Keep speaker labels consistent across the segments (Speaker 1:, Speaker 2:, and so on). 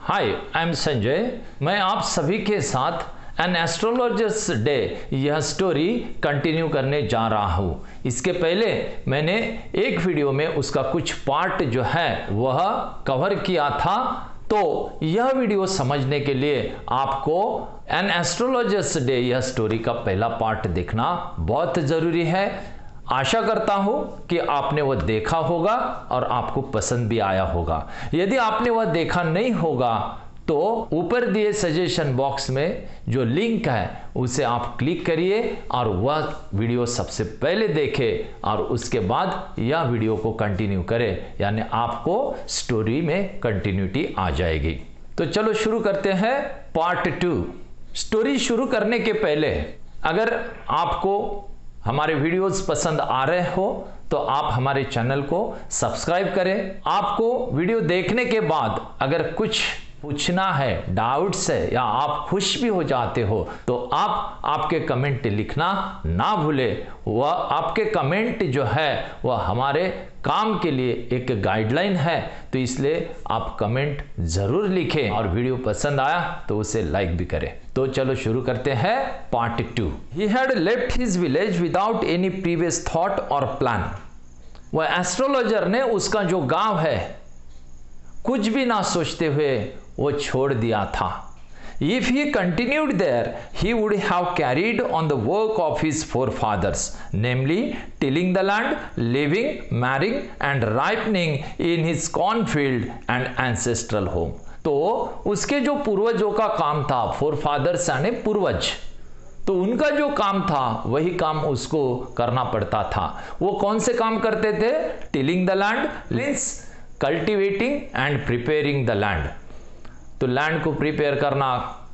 Speaker 1: Hi, I am Sanjay. मैं आप सभी के साथ एन एस्ट्रोलॉजर्स डे यह स्टोरी कंटिन्यू करने जा रहा हूँ। इसके पहले मैंने एक वीडियो में उसका कुछ पार्ट जो है वह कवर किया था, तो यह वीडियो समझने के लिए आपको एन एस्ट्रोलॉजर्स डे यह स्टोरी का पहला पार्ट देखना बहुत ज़रूरी है। आशा करता हूं कि आपने वह देखा होगा और आपको पसंद भी आया होगा। यदि आपने वह देखा नहीं होगा तो ऊपर दिए सजेशन बॉक्स में जो लिंक है उसे आप क्लिक करिए और वह वीडियो सबसे पहले देखें और उसके बाद यह वीडियो को कंटिन्यू करें, यानी आपको स्टोरी में कंटिन्यूटी आ जाएगी। तो चलो शुरू करते हैं पार्ट 2। स्टोरी शुरू करने के पहले अगर आपको हमारे वीडियोस पसंद आ रहे हो तो आप हमारे चैनल को सब्सक्राइब करें। आपको वीडियो देखने के बाद अगर कुछ पूछना है, डाउट्स है या आप खुश भी हो जाते हो तो आप आपके कमेंट लिखना ना भूलें। वह आपके कमेंट जो है वह हमारे काम के लिए एक गाइडलाइन है, तो इसलिए आप कमेंट जरूर लिखें और वीडियो पसंद आया तो उसे लाइक भी करें। तो चलो शुरू करते हैं part 2। He had left his village without any previous thought or plan। वह एस्ट्रोलॉजर ने उसका जो गांव है कुछ भी ना सोचते हुए वो छोड़ दिया था। If he continued there, he would have carried on the work of his forefathers, namely tilling the land, living, marrying and ripening in his cornfield and ancestral home। तो उसके जो पूर्वजों का काम था, फोरफादर्स यानी पूर्वज, तो उनका जो काम था वही काम उसको करना पड़ता था। वो कौन से काम करते थे? Tilling the land means cultivating and preparing the land. तो लैंड को प्रिपेयर करना,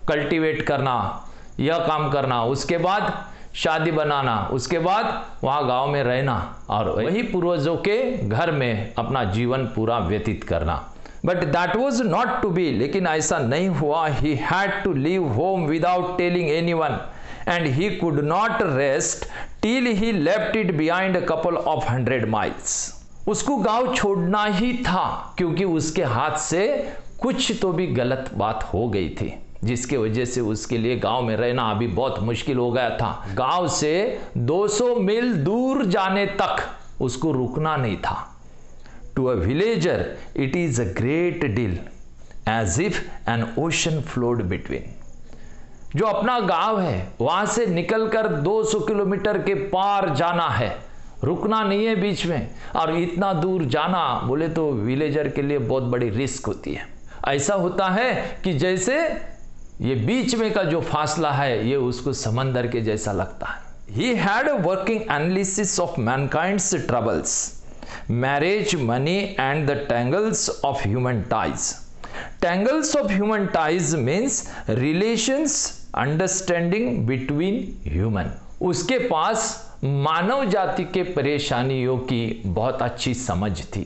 Speaker 1: कल्टीवेट करना, यह काम करना, उसके बाद शादी बनाना, उसके बाद वहाँ गांव में रहना और वही पूर्वजों के घर में अपना जीवन पूरा व्यतीत करना। But that was not to be, लेकिन ऐसा नहीं हुआ। He had to leave home without telling anyone and he could not rest till he left it behind a couple of 100 miles. उसको गांव छोड़ना ही था क्योंकि उसके हाथ से कुछ तो भी गलत बात हो गई थी, जिसके वजह से उसके लिए गांव में रहना अभी बहुत मुश्किल हो गया था। गांव से 200 मील दूर जाने तक उसको रुकना नहीं था। To a villager it is a great deal as if an ocean flowed between. जो अपना गांव है वहां से निकलकर 200 किलोमीटर के पार जाना है, रुकना नहीं है बीच में, और इतना दूर जाना बोले तो विलेजर के लिए बहुत बड़ी रिस्क होती है। ऐसा होता है कि जैसे ये बीच में का जो फासला है ये उसको समंदर के जैसा लगता है। He had a working analysis of mankind's troubles, marriage, money and the tangles of human ties. Tangles of human ties means relations, understanding between human। उसके पास मानव जाति के परेशानियों की बहुत अच्छी समझ थी,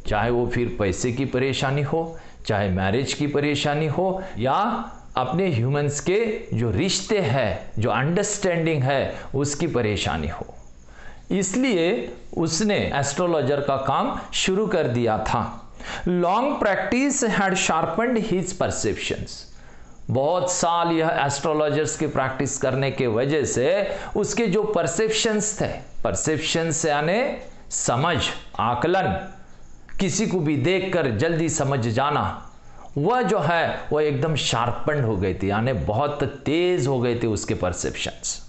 Speaker 1: चाहे वो फिर पैसे की परेशानी हो, चाहे मैरिज की परेशानी हो या अपने ह्यूमंस के जो रिश्ते हैं, जो अंडरस्टैंडिंग है उसकी परेशानी हो। इसलिए उसने एस्ट्रोलॉजर का काम शुरू कर दिया था। Long practice had sharpened his perceptions. बहुत साल यह एस्ट्रोलॉजर्स की प्रैक्टिस करने के वजह से उसके जो परसेप्शंस थे, परसेप्शंस यानी समझ, आकलन, किसी को भी देखकर जल्दी समझ जाना, वह जो है वह एकदम शार्पन्ड हो गई थी, यानी बहुत तेज हो गए थे उसके perceptions.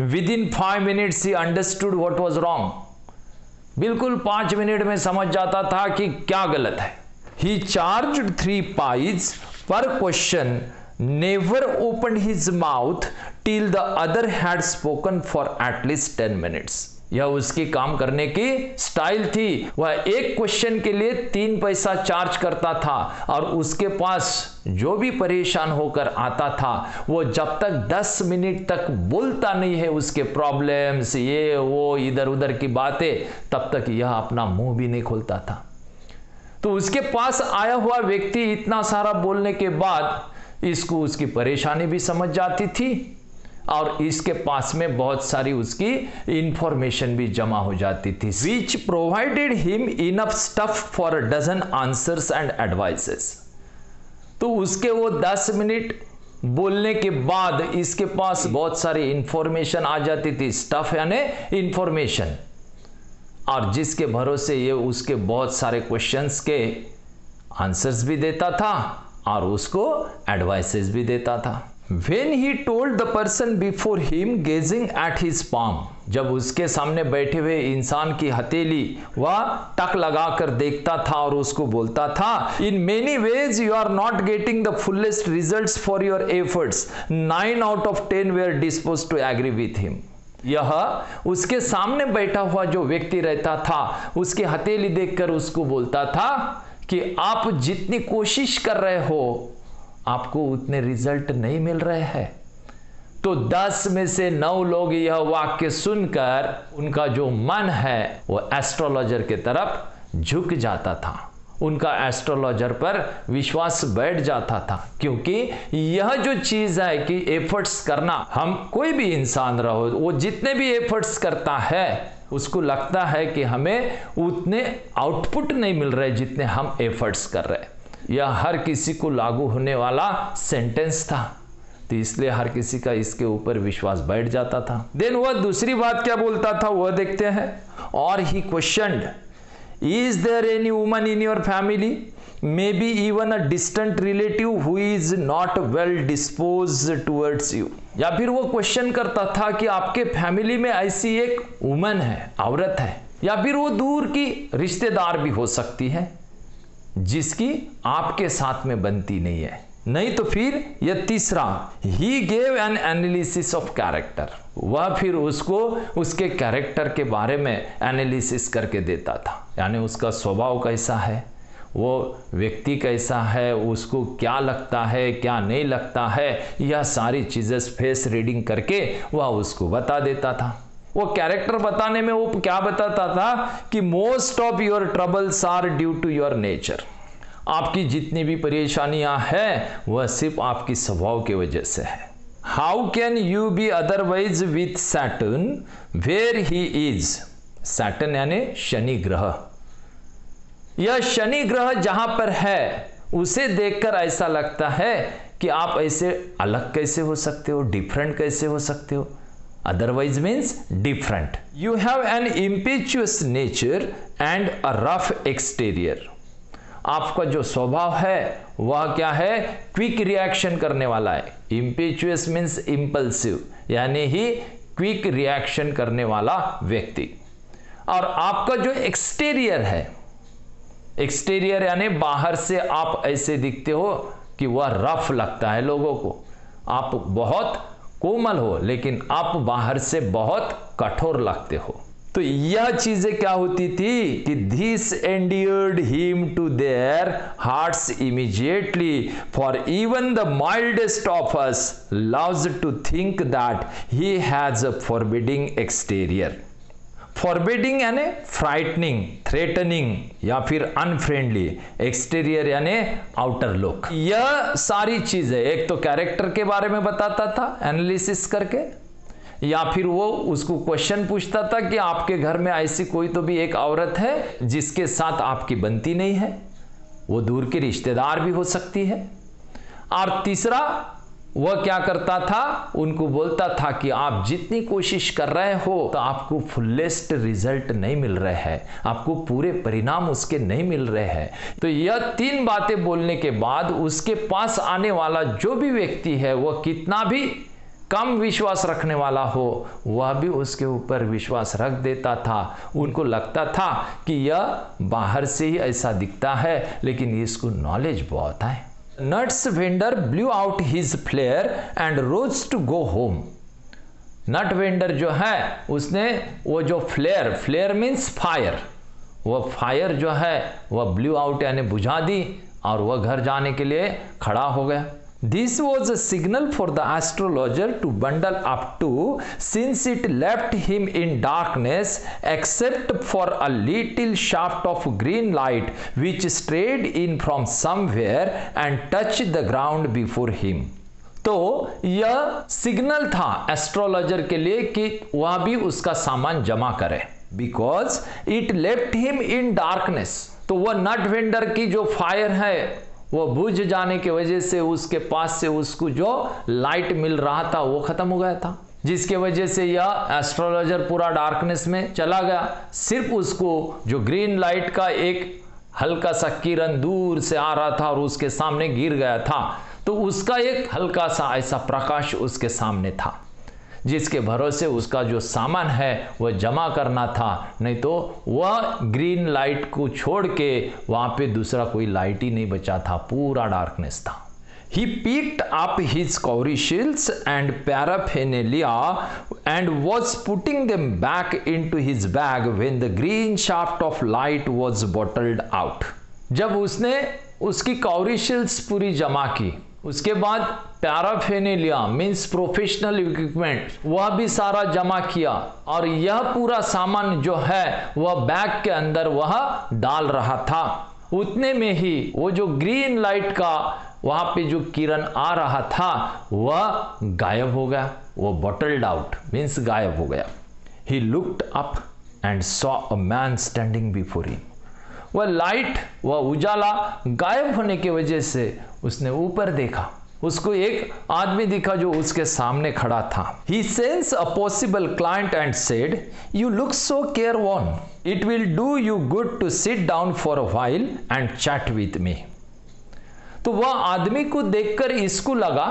Speaker 1: With in 5 minutes he understood what was wrong. बिल्कुल 5 मिनट में समझ जाता था कि क्या गलत है। ही चार्ज्ड 3 पाइज पर question, never opened his mouth till the other had spoken for at least 10 minutes. यह उसकी काम करने की स्टाइल थी। वह एक क्वेश्चन के लिए 3 पैसा चार्ज करता था और उसके पास जो भी परेशान होकर आता था वो जब तक 10 मिनट तक बोलता नहीं है उसके प्रॉब्लम्स, ये वो इधर उधर की बातें, तब तक यह अपना मुंह भी नहीं खोलता था। तो उसके पास आया हुआ व्यक्ति इतना सारा बोलने के बाद इसको उसकी परेशानी भी समझ जाती थी और इसके पास में बहुत सारी उसकी इंफॉर्मेशन भी जमा हो जाती थी, which provided him enough stuff for 12 answers and advices. तो तो उसके वो 10 मिनट बोलने के बाद इसके पास बहुत सारी इंफॉर्मेशन आ जाती थी, स्टफ यानी इंफॉर्मेशन, और जिसके भरोसे ये उसके बहुत सारे क्वेश्चंस के आंसर्स भी देता था और उसको एडवाइसेस भी देता था। When he told the person before him gazing at his palm, जब उसके सामने बैठे हुए इंसान की हथेली वह टक लगाकर देखता था और उसको बोलता था, In many ways you are not getting the fullest results for your efforts. 9 out of 10 were disposed to agree with him. यह उसके सामने बैठा हुआ जो व्यक्ति रहता था उसकी हथेली देखकर उसको बोलता था कि आप जितनी कोशिश कर रहे हो आपको उतने रिजल्ट नहीं मिल रहे हैं। तो 10 में से 9 लोग यह वाक्य सुनकर उनका जो मन है वो एस्ट्रोलॉजर के तरफ झुक जाता था, उनका एस्ट्रोलॉजर पर विश्वास बैठ जाता था। क्योंकि यह जो चीज है कि एफर्ट्स करना, हम कोई भी इंसान रहो वो जितने भी एफर्ट्स करता है उसको लगता है कि हमें उतने आउटपुट नहीं मिल रहे जितने हम एफर्ट्स कर रहे। यह हर किसी को लागू होने वाला सेंटेंस था, तो इसलिए हर किसी का इसके ऊपर विश्वास बैठ जाता था। देन वह दूसरी बात क्या बोलता था वह देखते हैं। और he questioned, is there any woman in your family, may be even a distant relative who is not well disposed towards you. या फिर वो क्वेश्चन करता था कि आपके फैमिली में ऐसी एक वुमन है, औरत है, या फिर वो दूर की रिश्तेदार भी हो सकती है जिसकी आपके साथ में बनती नहीं है। नहीं तो फिर यह तीसरा, he gave an analysis of character, वह फिर उसको उसके कैरेक्टर के बारे में एनालिसिस करके देता था, यानी उसका स्वभाव कैसा है, वो व्यक्ति कैसा है, उसको क्या लगता है क्या नहीं लगता है, यह सारी चीजें फेस रीडिंग करके वह उसको बता देता था। वो कैरेक्टर बताने में वो क्या बताता था कि most of your troubles are due to your nature, आपकी जितनी भी परेशानियां हैं वह सिर्फ आपकी स्वभाव की वजह से है। How can you be otherwise with Saturn where he is, Saturn यानी शनि ग्रह, यह शनि ग्रह जहां पर है उसे देखकर ऐसा लगता है कि आप ऐसे अलग कैसे हो सकते हो, डिफरेंट कैसे हो सकते हो। Otherwise means different. You have an impetuous nature and a rough exterior. आपका जो स्वभाव है वह क्या है, क्विक रिएक्शन करने वाला है। Impetuous means impulsive, यानी ही क्विक रिएक्शन करने वाला व्यक्ति। और आपका जो एक्सटीरियर है, एक्सटीरियर यानी बाहर से आप ऐसे दिखते हो कि वह रफ लगता है लोगों को, आप बहुत कोमल हो लेकिन आप बाहर से बहुत कठोर लगते हो। तो यह चीजें क्या होती थी कि this endeared him to their hearts immediately, for even the mildest of us loves to think that he has a forbidding exterior. Forbidding यानी फ्राइटनिंग, थ्रेटनिंग या फिर अनफ्रेंडली, एक्सटीरियर यानी आउटर लुक। यह सारी चीजें एक तो कैरेक्टर के बारे में बताता था एनालिसिस करके, या फिर वो उसको क्वेश्चन पूछता था कि आपके घर में ऐसी कोई तो भी एक औरत है जिसके साथ आपकी बनती नहीं है, वो दूर की रिश्तेदार भी हो सकती है। और तीसरा वह क्या करता था, उनको बोलता था कि आप जितनी कोशिश कर रहे हो तो आपको फुलेस्ट रिजल्ट नहीं मिल रहे हैं, आपको पूरे परिणाम उसके नहीं मिल रहे हैं। तो यह 3 बातें बोलने के बाद उसके पास आने वाला जो भी व्यक्ति है वह कितना भी कम विश्वास रखने वाला हो वह भी उसके ऊपर विश्वास रख देता था। उनको लगता था कि यह बाहर से ही ऐसा दिखता है लेकिन इसको नॉलेज बहुत है। Nuts vendor blew out his flare and rose to go home. Nut vendor जो है उसने वो जो फ्लेयर, फ्लेयर मीन्स फायर, वह फायर जो है वह ब्लू आउट यानी बुझा दी और वह घर जाने के लिए खड़ा हो गया। This was a signal for the astrologer to bundle up too, since it left him in darkness except for a little shaft of green light which strayed in from somewhere and touched the ground before him. तो यह signal था astrologer के लिए कि वह भी उसका सामान जमा करे, because it left him in darkness. तो वह नट वेंडर की जो फायर है वो बुझ जाने की वजह से उसके पास से उसको जो लाइट मिल रहा था वो खत्म हो गया था, जिसके वजह से यह एस्ट्रोलॉजर पूरा डार्कनेस में चला गया। सिर्फ उसको जो ग्रीन लाइट का एक हल्का सा किरण दूर से आ रहा था और उसके सामने गिर गया था, तो उसका एक हल्का सा ऐसा प्रकाश उसके सामने था, जिसके भरोसे उसका जो सामान है वह जमा करना था, नहीं तो वह ग्रीन लाइट को छोड़ के वहां पे दूसरा कोई लाइट ही नहीं बचा था, पूरा डार्कनेस था। He picked up his cowrie shields and paraphernalia and was putting them back into his bag when the green shaft of light was bottled out. जब उसने उसकी कौरी शील्ड्स पूरी जमा की, उसके बाद पैराफेनेलिया मीन्स प्रोफेशनल इक्विपमेंट वह भी सारा जमा किया और यह पूरा सामान जो है वह बैग के अंदर वह डाल रहा था। उतने में ही वो जो ग्रीन लाइट का वहां पे जो किरण आ रहा था वह गायब हो गया, वो बॉटल्ड आउट मीन्स गायब हो गया। He looked up and saw a man standing before him. वह लाइट, वह उजाला गायब होने की वजह से उसने ऊपर देखा, उसको एक आदमी दिखा जो उसके सामने खड़ा था। He sensed a possible client and said, "You look so careworn. It will do you good to sit down for a while and chat with me." तो वह आदमी को देखकर इसको लगा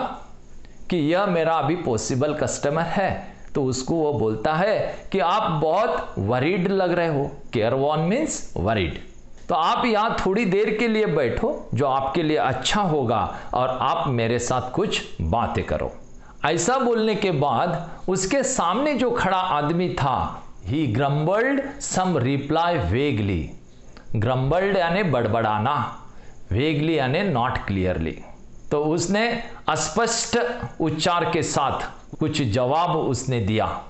Speaker 1: कि यह मेरा अभी पॉसिबल कस्टमर है, तो उसको वो बोलता है कि आप बहुत वरीड लग रहे हो। केयरवॉन मीन्स वरीड। तो आप यहाँ थोड़ी देर के लिए बैठो, जो आपके लिए अच्छा होगा, और आप मेरे साथ कुछ बातें करो। ऐसा बोलने के बाद उसके सामने जो खड़ा आदमी था, ही ग्रम्बल्ड सम रिप्लाई वेगली। ग्रम्बल्ड यानी बड़बड़ाना, वेगली यानी नॉट क्लियरली। तो उसने अस्पष्ट उच्चार के साथ कुछ जवाब उसने दिया।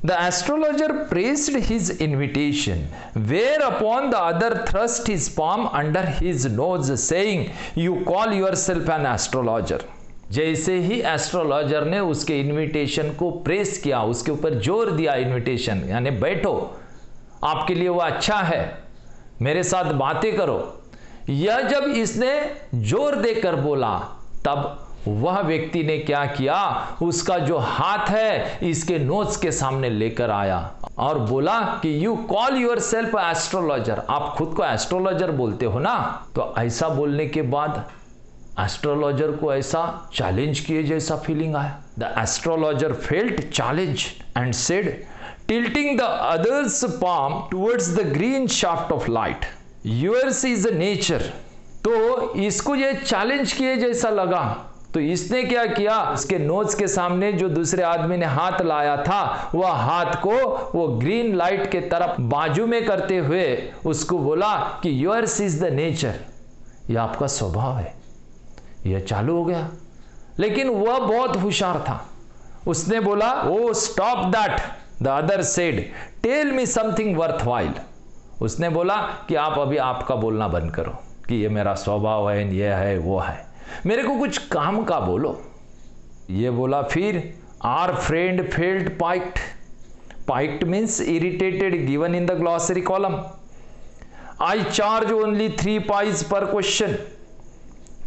Speaker 1: The astrologer praised his invitation, whereupon the other thrust his palm under his nose, saying, "You call yourself an astrologer." जैसे ही एस्ट्रोलॉजर ने उसके इनविटेशन को प्रेस किया, उसके ऊपर जोर दिया, इनविटेशन यानी बैठो, आपके लिए वो अच्छा है, मेरे साथ बातें करो, यह जब इसने जोर देकर बोला, तब वह व्यक्ति ने क्या किया, उसका जो हाथ है इसके नोज के सामने लेकर आया और बोला कि you call your self astrologer, आप खुद को एस्ट्रोलॉजर बोलते हो ना। तो ऐसा बोलने के बाद एस्ट्रोलॉजर को ऐसा चैलेंज किए जैसा फीलिंग आया। The astrologer felt challenge and said, tilting the others palm towards the green shaft of light, yours is a nature. तो इसको ये चैलेंज किए जैसा लगा, तो इसने क्या किया, उसके नोज के सामने जो दूसरे आदमी ने हाथ लाया था, वह हाथ को वो ग्रीन लाइट के तरफ बाजू में करते हुए उसको बोला कि योर्स इज द नेचर, यह आपका स्वभाव है। यह चालू हो गया, लेकिन वह बहुत होशियार था। उसने बोला, oh stop that. The other said, tell me something worthwhile. उसने बोला कि आप अभी आपका बोलना बंद करो कि ये मेरा स्वभाव है, ये है, वो है, मेरे को कुछ काम का बोलो। ये बोला फिर, our friend felt piqued. Piqued means irritated, given in the glossary column. I charge only 3 pies per question,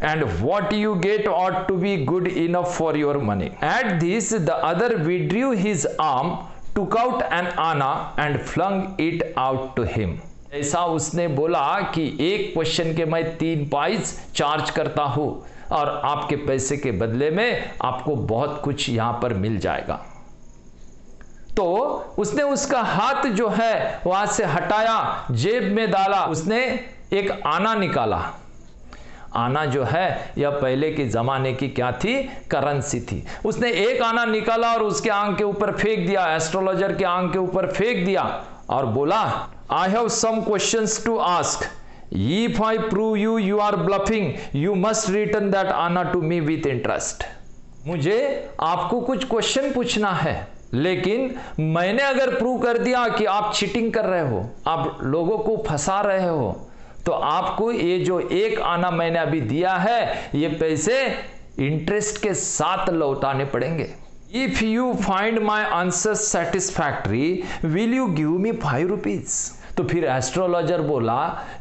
Speaker 1: and what you get ought to be good enough for your money. At this, the other withdrew his arm, took out an anna and flung it out to him. ऐसा उसने बोला कि एक question के मैं 3 pies charge करता हूं और आपके पैसे के बदले में आपको बहुत कुछ यहां पर मिल जाएगा। तो उसने उसका हाथ जो है वहां से हटाया, जेब में डाला, उसने एक आना निकाला। आना जो है यह पहले के जमाने की क्या थी, करेंसी थी। उसने एक आना निकाला और उसके आंख के ऊपर फेंक दिया, एस्ट्रोलॉजर के आंख के ऊपर फेंक दिया और बोला, I have some questions to ask. If I prove you are bluffing, you must return that anna to me with interest. मुझे आपको कुछ क्वेश्चन पूछना है, लेकिन मैंने अगर प्रूव कर दिया कि आप चीटिंग कर रहे हो, आप लोगों को फंसा रहे हो, तो आपको ये जो एक आना मैंने अभी दिया है, ये पैसे इंटरेस्ट के साथ लौटाने पड़ेंगे। If you find my answers satisfactory, will you give me 5 rupees? तो फिर एस्ट्रोलॉजर बोला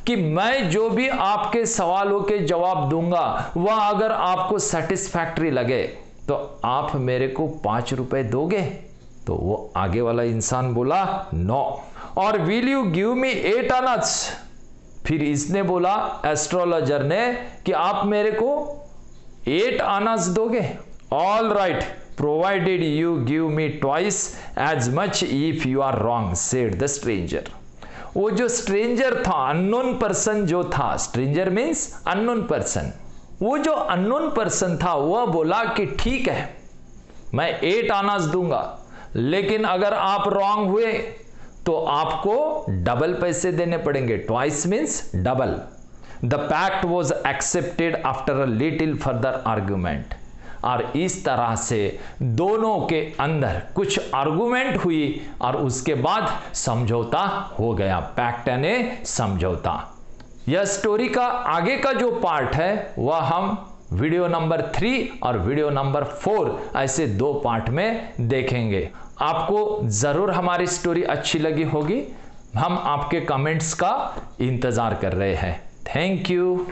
Speaker 1: कि मैं जो भी आपके सवालों के जवाब दूंगा वह अगर आपको सेटिस्फैक्टरी लगे तो आप मेरे को 5 रुपए दोगे? तो वो आगे वाला इंसान बोला नो। और विल यू गिव मी 8 आनास? फिर इसने बोला एस्ट्रोलॉजर ने कि आप मेरे को 8 आनास दोगे? All right, provided you give me twice as much if you are wrong, said the stranger. वो जो स्ट्रेंजर था, अननोन पर्सन जो था, स्ट्रेंजर मीन्स अननोन पर्सन, वो जो अननोन पर्सन था वह बोला कि ठीक है मैं 8 आनास दूंगा, लेकिन अगर आप रॉन्ग हुए तो आपको डबल पैसे देने पड़ेंगे। Twice means double. The pact was accepted after a little further argument. और इस तरह से दोनों के अंदर कुछ आर्गुमेंट हुई और उसके बाद समझौता हो गया। पैक्ट यानी समझौता। यह स्टोरी का आगे का जो पार्ट है वह हम वीडियो नंबर 3 और वीडियो नंबर 4 ऐसे 2 पार्ट में देखेंगे। आपको जरूर हमारी स्टोरी अच्छी लगी होगी। हम आपके कमेंट्स का इंतजार कर रहे हैं। Thank you.